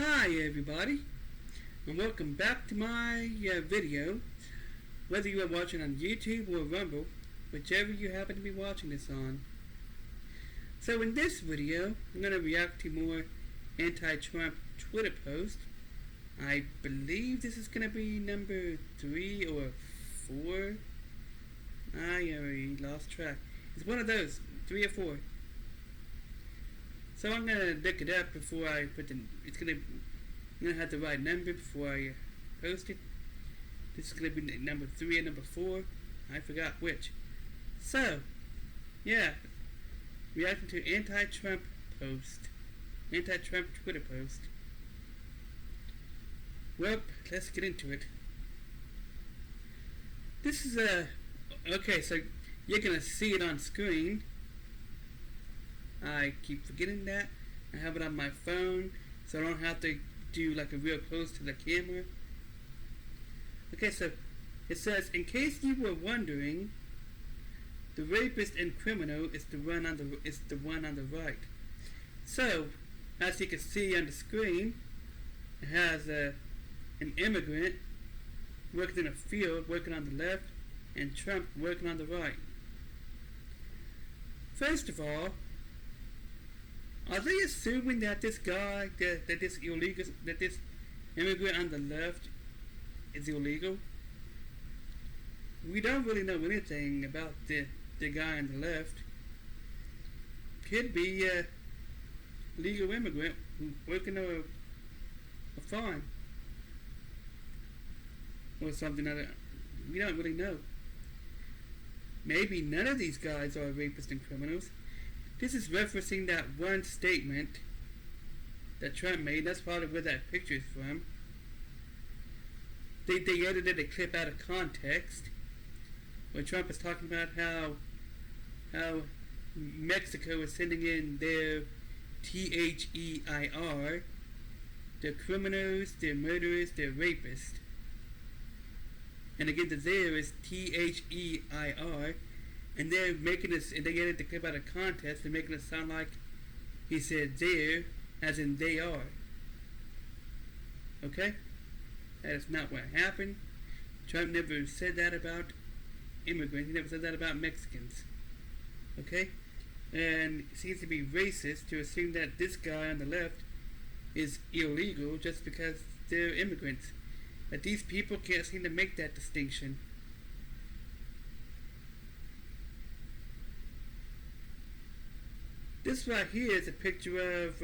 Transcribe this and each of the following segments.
Hi everybody, and welcome back to my video, whether you are watching on YouTube or Rumble, whichever you happen to be watching this on. So in this video, I'm going to react to more anti-Trump Twitter posts. I believe this is going to be number 3 or 4. I already lost track. It's one of those, 3 or 4. So I'm gonna look it up before I put I'm gonna have the right number before I post it. This is gonna be number 3 and number 4. I forgot which. So, yeah, reacting to anti-Trump Twitter post. Well, let's get into it. This is okay. So you're gonna see it on screen. I keep forgetting that. I have it on my phone, so I don't have to do like a real close to the camera. Okay, so it says, in case you were wondering, the rapist and criminal is the one on the right. So, as you can see on the screen, it has an immigrant working in a field, working on the left, and Trump working on the right. First of all, are they assuming that this guy, that this immigrant on the left is illegal? We don't really know anything about the guy on the left. Could be a legal immigrant working a farm or something that we don't really know. Maybe none of these guys are rapists and criminals. This is referencing that one statement that Trump made. That's probably where that picture is from. They edited a clip out of context where Trump is talking about how Mexico is sending in their THEIR, their criminals, their murderers, their rapists. And again, the there is THEIR. And they're making this, and they edited the clip out of context. They're making it sound like he said there, as in they are. Okay? That is not what happened. Trump never said that about immigrants. He never said that about Mexicans. Okay? And it seems to be racist to assume that this guy on the left is illegal just because they're immigrants. But these people can't seem to make that distinction. This right here is a picture of,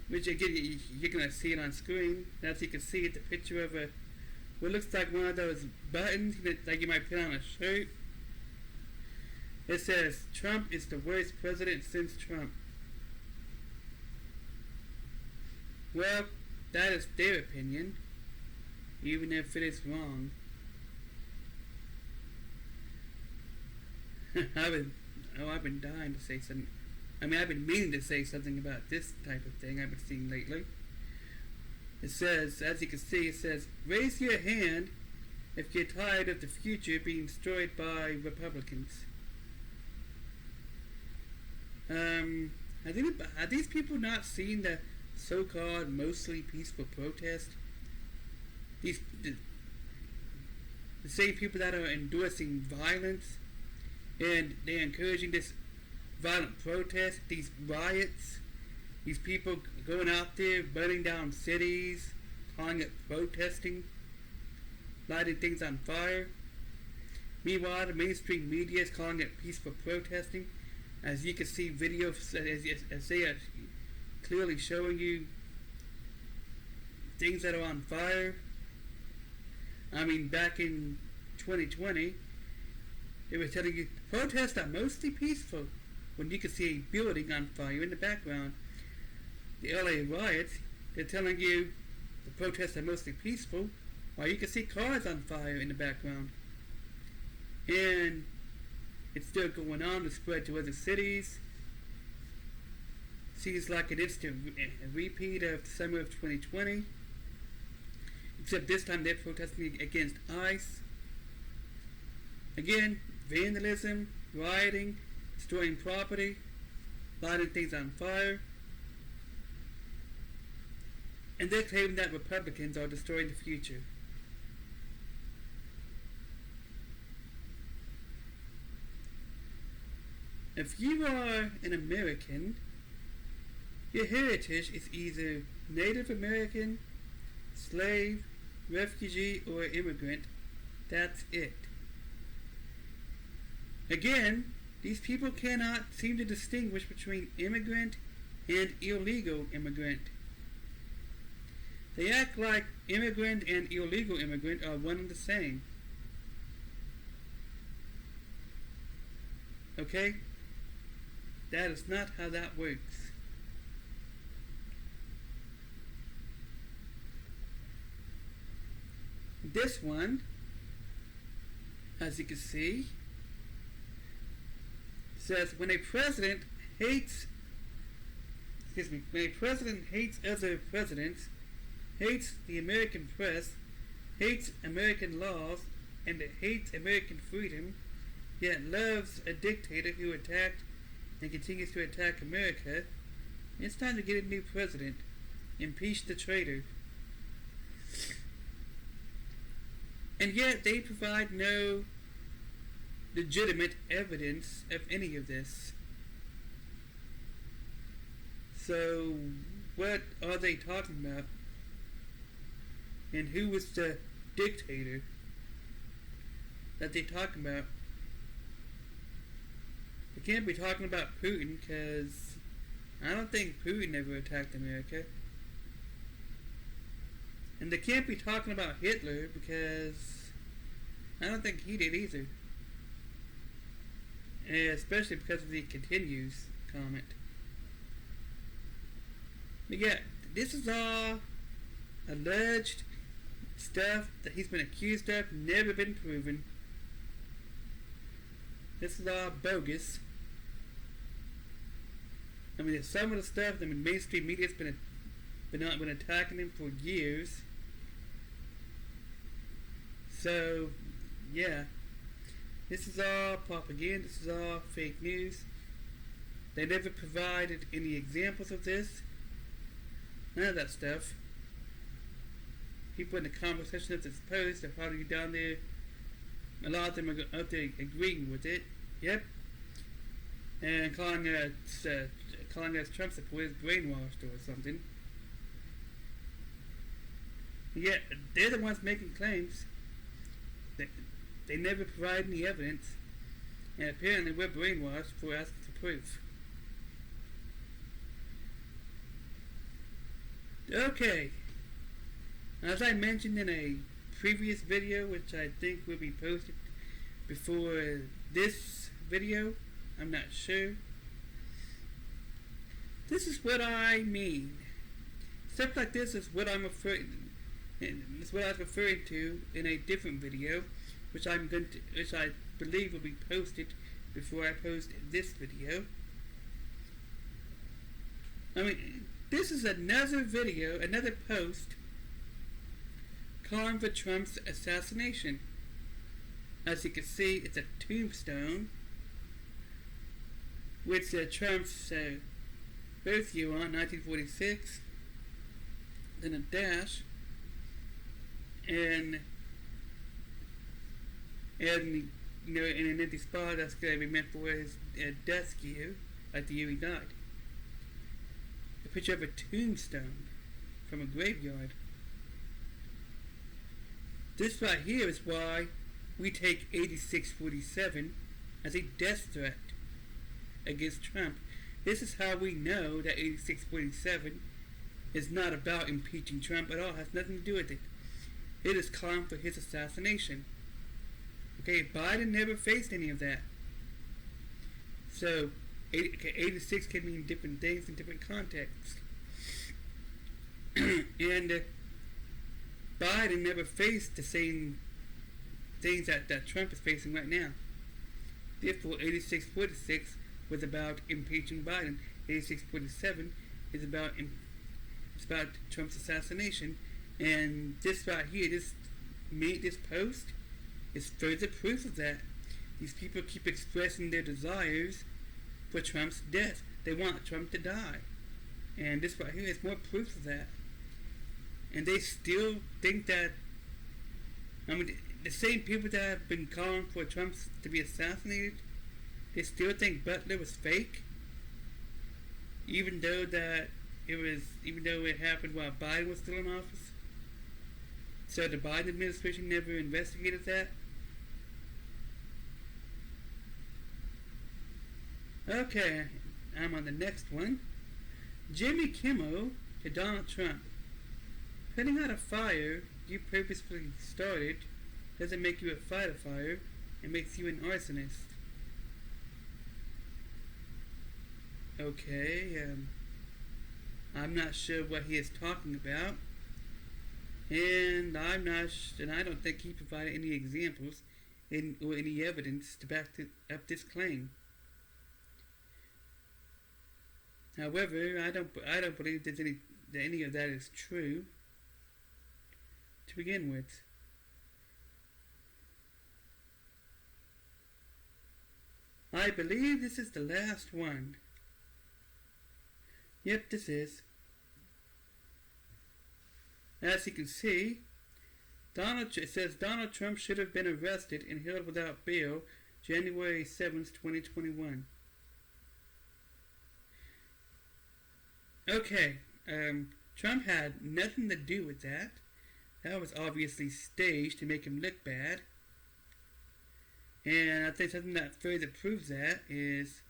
which again, you're going to see it on screen. As you can see, it's a picture of what looks like one of those buttons that you might put on a shirt. It says, Trump is the worst president since Trump. Well, that is their opinion, even if it is wrong. I've been dying to say something. I've been meaning to say something about this type of thing I've been seeing lately. It says, as you can see, it says, raise your hand if you're tired of the future being destroyed by Republicans. Are these people not seeing the so-called mostly peaceful protest? The same people that are endorsing violence, and they're encouraging this violent protest, these riots, these people going out there, burning down cities, calling it protesting, lighting things on fire. Meanwhile, the mainstream media is calling it peaceful protesting. As you can see, videos as they are clearly showing you things that are on fire. Back in 2020, they were telling you protests are mostly peaceful when you can see a building on fire in the background. The LA riots, they're telling you the protests are mostly peaceful while you can see cars on fire in the background. And it's still going on to spread to other cities. Seems like it is a repeat of the summer of 2020. Except this time they're protesting against ICE. Again, vandalism, rioting, destroying property, lighting things on fire. And they're claiming that Republicans are destroying the future. If you are an American, your heritage is either Native American, slave, refugee, or immigrant. That's it. Again, these people cannot seem to distinguish between immigrant and illegal immigrant. They act like immigrant and illegal immigrant are one and the same. Okay? That is not how that works. This one, as you can see, says when a president hates other presidents, hates the American press, hates American laws, and hates American freedom, yet loves a dictator who attacked and continues to attack America, it's time to get a new president. Impeach the traitor. And yet they provide no legitimate evidence of any of this. So, what are they talking about? And who was the dictator that they talking about? They can't be talking about Putin, because I don't think Putin ever attacked America. And they can't be talking about Hitler, because I don't think he did either. And especially because of the continues comment. But yeah, this is all alleged stuff that he's been accused of, never been proven. This is all bogus. I mean, some of the stuff, the mainstream media's been attacking him for years. So, yeah. This is all propaganda. This is all fake news. They never provided any examples of this. None of that stuff. People in the comment section of this post are probably down there. A lot of them are out there agreeing with it. Yep. And calling us Trump supporters brainwashed or something. Yet they're the ones making claims. They never provide any evidence, and apparently we're brainwashed for asking for proof. Okay, as I mentioned in a previous video, which I think will be posted before this video, I'm not sure. This is what I mean. Stuff like this is what I'm referring. It's what I was referring to in a different video, which I believe will be posted before I post this video. I mean, this is another video, another post calling for Trump's assassination. As you can see, it's a tombstone with Trump's birth year on, 1946, then a dash, and you know, in an empty spot that's going to be meant for his death year, like the year he died. A picture of a tombstone from a graveyard. This right here is why we take 8647 as a death threat against Trump. This is how we know that 8647 is not about impeaching Trump at all. It has nothing to do with it. It is calling for his assassination. Okay, Biden never faced any of that. So, 86 can mean different things in different contexts. And Biden never faced the same things that Trump is facing right now. Therefore, 8646 was about impeaching Biden. 8647 is about Trump's assassination. And this right here, this post is further proof of that. These people keep expressing their desires for Trump's death. They want Trump to die. And this right here is more proof of that. And they still think that, I mean, the same people that have been calling for Trump to be assassinated, they still think Butler was fake, even though it happened while Biden was still in office. So the Biden administration never investigated that. Okay, I'm on the next one. Jimmy Kimmel to Donald Trump. Putting out a fire you purposefully started doesn't make you a fighter fire. It makes you an arsonist. Okay, I'm not sure what he is talking about, and I don't think he provided any examples or any evidence to back up this claim. However, I don't believe that any of that is true. To begin with. I believe this is the last one. Yep, this is. As you can see, it says Donald Trump should have been arrested and held without bail January 7th, 2021. Okay, Trump had nothing to do with that. That was obviously staged to make him look bad. And I think something that further proves that is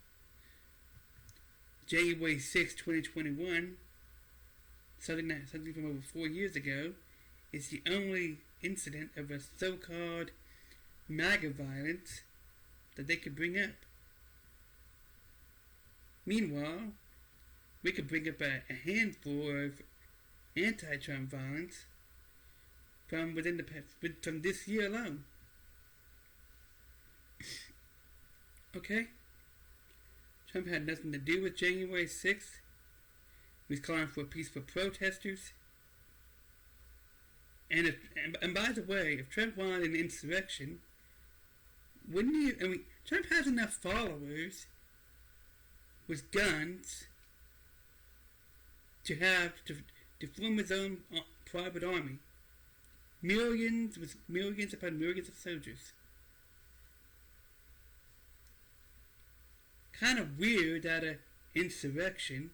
January 6, 2021, something from over 4 years ago, is the only incident of a so-called MAGA violence that they could bring up. Meanwhile, we could bring up a handful of anti-Trump violence from this year alone. Okay? Trump had nothing to do with January 6th. He was calling for peaceful protesters. And by the way, if Trump wanted an insurrection, wouldn't he? I mean, Trump has enough followers with guns to form his own private army. Millions upon millions of soldiers. Kind of weird that an insurrection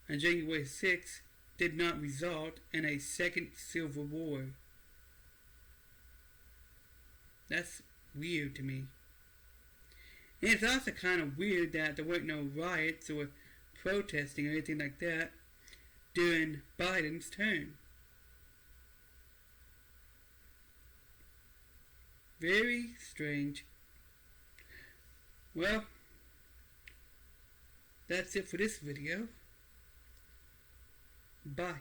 on January 6th did not result in a second civil war. That's weird to me. And it's also kind of weird that there weren't no riots or protesting or anything like that during Biden's term. Very strange. Well, that's it for this video. Bye.